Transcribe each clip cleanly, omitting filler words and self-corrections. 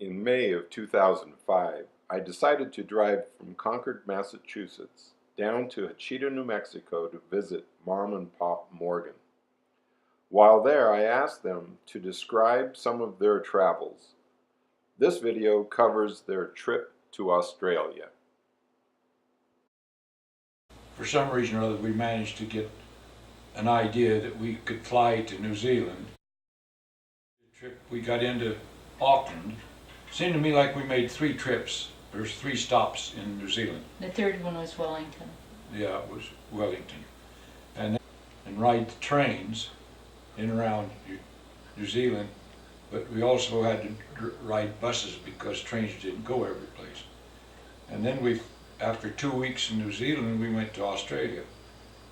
In May of 2005, I decided to drive from Concord, Massachusetts, down to Hachita, New Mexico to visit Mom and Pop Morgan. While there, I asked them to describe some of their travels. This video covers their trip to Australia. For some reason or other, we managed to get an idea that we could fly to New Zealand. The trip we got into Auckland. Seemed to me like we made 3 trips. There's 3 stops in New Zealand. The third one was Wellington. Yeah, it was Wellington. And ride the trains in and around New Zealand, but we also had to ride buses because trains didn't go every place. And then after 2 weeks in New Zealand, we went to Australia.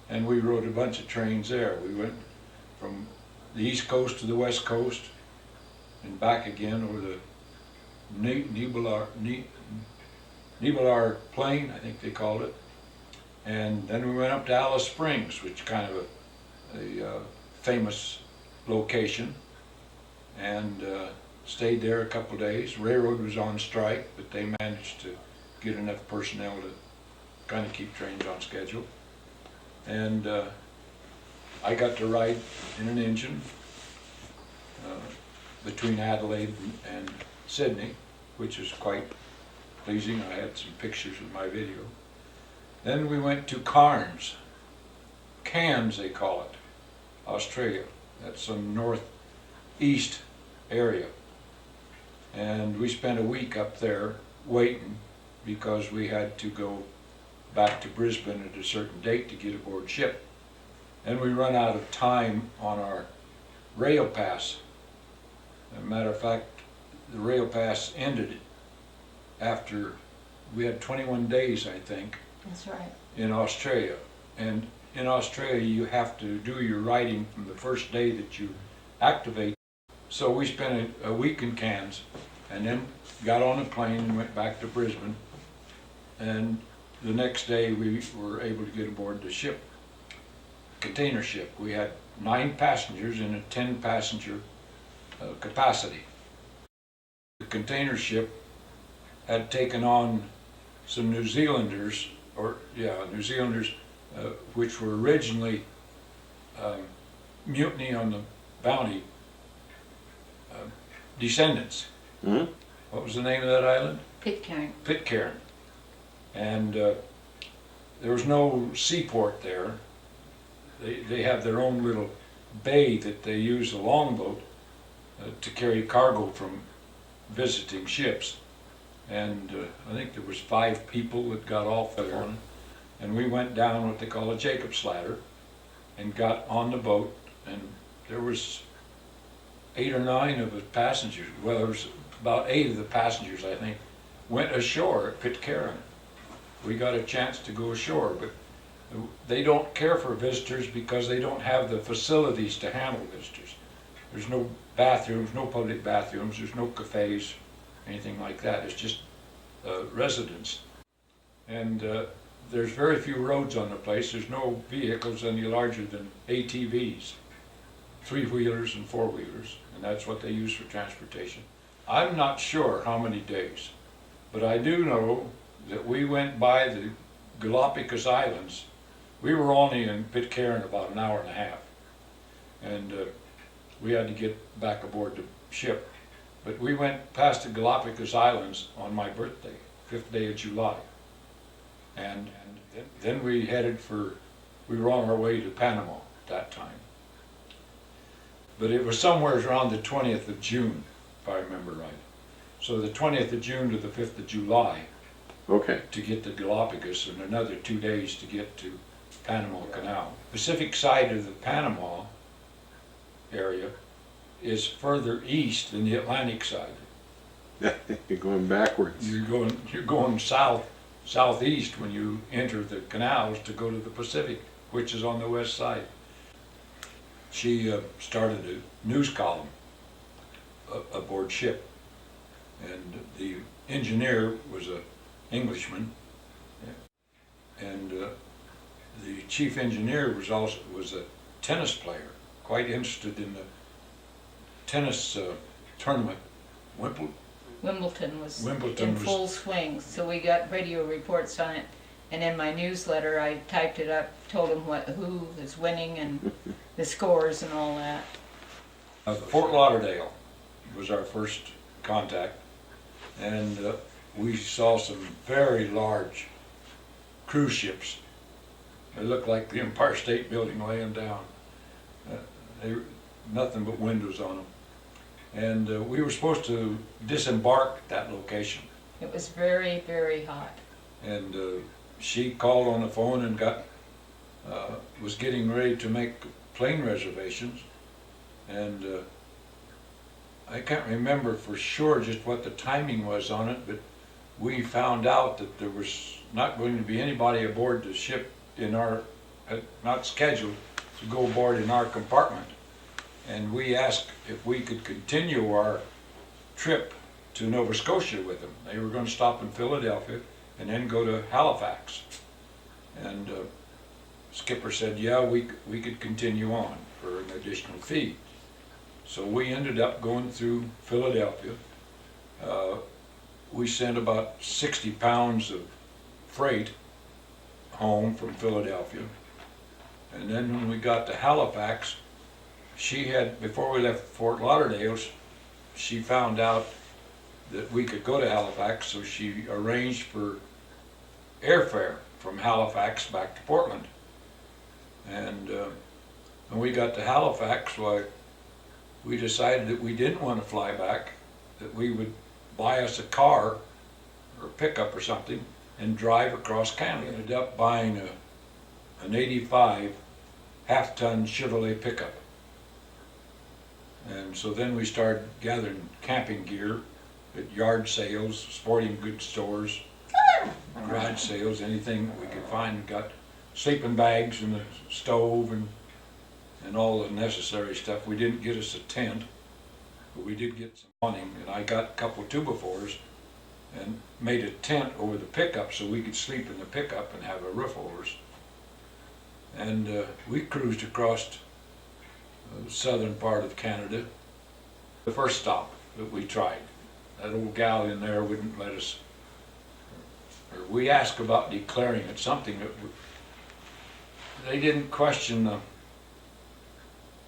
And we rode a bunch of trains there. We went from the East Coast to the West Coast and back again over the Nibbler Plain, I think they called it. And then we went up to Alice Springs, which is kind of a famous location, and stayed there a couple of days. Railroad was on strike, but they managed to get enough personnel to kind of keep trains on schedule. And I got to ride in an engine between Adelaide and Sydney, which was quite pleasing. I had some pictures in my video. Then we went to Cairns they call it, Australia. That's some northeast area. And we spent a week up there waiting because we had to go back to Brisbane at a certain date to get aboard ship. And we run out of time on our rail pass. As a matter of fact, the rail pass ended after we had 21 days, I think. That's right. In Australia. And in Australia, you have to do your writing from the first day that you activate. So we spent a week in Cairns and then got on a plane and went back to Brisbane. And the next day we were able to get aboard the ship, container ship. We had 9 passengers in a 10-passenger capacity. The container ship had taken on some New Zealanders, which were originally mutiny on the Bounty descendants. Mm-hmm. What was the name of that island? Pitcairn. Pitcairn. And there was no seaport there. They have their own little bay that they use a longboat to carry cargo from visiting ships. And I think there was 5 people that got off there. And we went down what they call a Jacob's ladder and got on the boat, and there was 8 or 9 of the passengers. Well, there was about 8 of the passengers, I think, went ashore at Pitcairn. We got a chance to go ashore, but they don't care for visitors because they don't have the facilities to handle visitors. There's no bathrooms, no public bathrooms, there's no cafes, anything like that. It's just residents. And there's very few roads on the place. There's no vehicles any larger than ATVs, 3-wheelers and 4-wheelers, and that's what they use for transportation. I'm not sure how many days, but I do know that we went by the Galapagos Islands. We were only in Pitcairn about an hour and a half, and we had to get back aboard the ship. But we went past the Galapagos Islands on my birthday, 5th day of July. And then we were on our way to Panama at that time. But it was somewhere around the 20th of June, if I remember right. So the 20th of June to the 5th of July, Okay. to get to Galapagos, and another 2 days to get to Panama Canal. Pacific side of the Panama area is further east than the Atlantic side. You're going backwards. You're going southeast when you enter the canals to go to the Pacific, which is on the west side. She started a news column aboard ship, and the engineer was an Englishman, and the chief engineer was a tennis player, quite interested in the tennis tournament, Wimbledon was Wimbledon in was- full swing, so we got radio reports on it. And in my newsletter, I typed it up, told them who is winning and the scores and all that. Fort Lauderdale was our first contact, and we saw some very large cruise ships. They looked like the Empire State Building laying down. They nothing but windows on them. And we were supposed to disembark at that location. It was very, very hot. And she called on the phone and was getting ready to make plane reservations. And I can't remember for sure just what the timing was on it, but we found out that there was not going to be anybody aboard the ship not scheduled to go aboard in our compartment. And we asked if we could continue our trip to Nova Scotia with them. They were going to stop in Philadelphia and then go to Halifax. And skipper said, yeah, we could continue on for an additional fee. So we ended up going through Philadelphia. We sent about 60 pounds of freight home from Philadelphia. And then when we got to Halifax, before we left Fort Lauderdale, she found out that we could go to Halifax, so she arranged for airfare from Halifax back to Portland. And when we got to Halifax, we decided that we didn't want to fly back, that we would buy us a car or pickup or something and drive across Canada. We ended up buying an 85 half-ton Chevrolet pickup. And so then we started gathering camping gear at yard sales, sporting goods stores, garage sales, anything we could find. We got sleeping bags and a stove and all the necessary stuff. We didn't get us a tent, but we did get some awning, and I got a couple 2x4s and made a tent over the pickup so we could sleep in the pickup and have a roof over us. And we cruised across the southern part of Canada. The first stop that we tried, that old gal in there wouldn't let us, or we asked about declaring it, something that they didn't question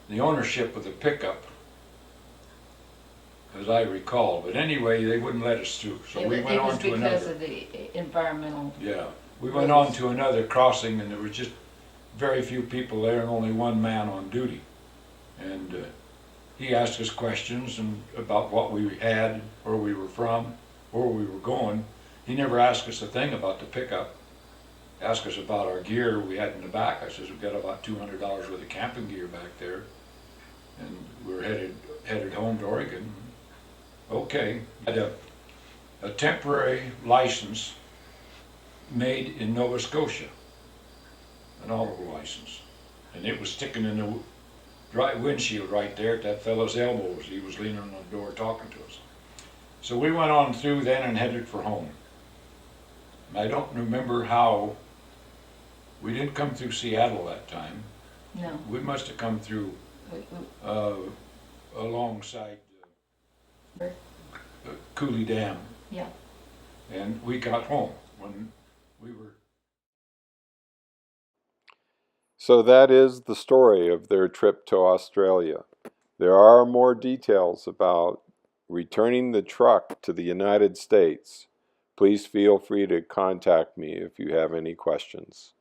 the ownership of the pickup, as I recall. But anyway, they wouldn't let us through. So we went on to another. It was because of the environmental. Yeah, we went on to another crossing, and there was just very few people there and only one man on duty. And he asked us questions about what we had, where we were from, where we were going. He never asked us a thing about the pickup. He asked us about our gear we had in the back. I says, we've got about $200 worth of camping gear back there. And we were headed home to Oregon. Okay. I had a temporary license made in Nova Scotia, an auto license. And it was sticking in the windshield right there at that fellow's elbow as he was leaning on the door talking to us. So we went on through then and headed for home. And I don't remember how. We didn't come through Seattle that time. No. We must have come through alongside Cooley Dam. Yeah. And we got home when we were. So that is the story of their trip to Australia. There are more details about returning the truck to the United States. Please feel free to contact me if you have any questions.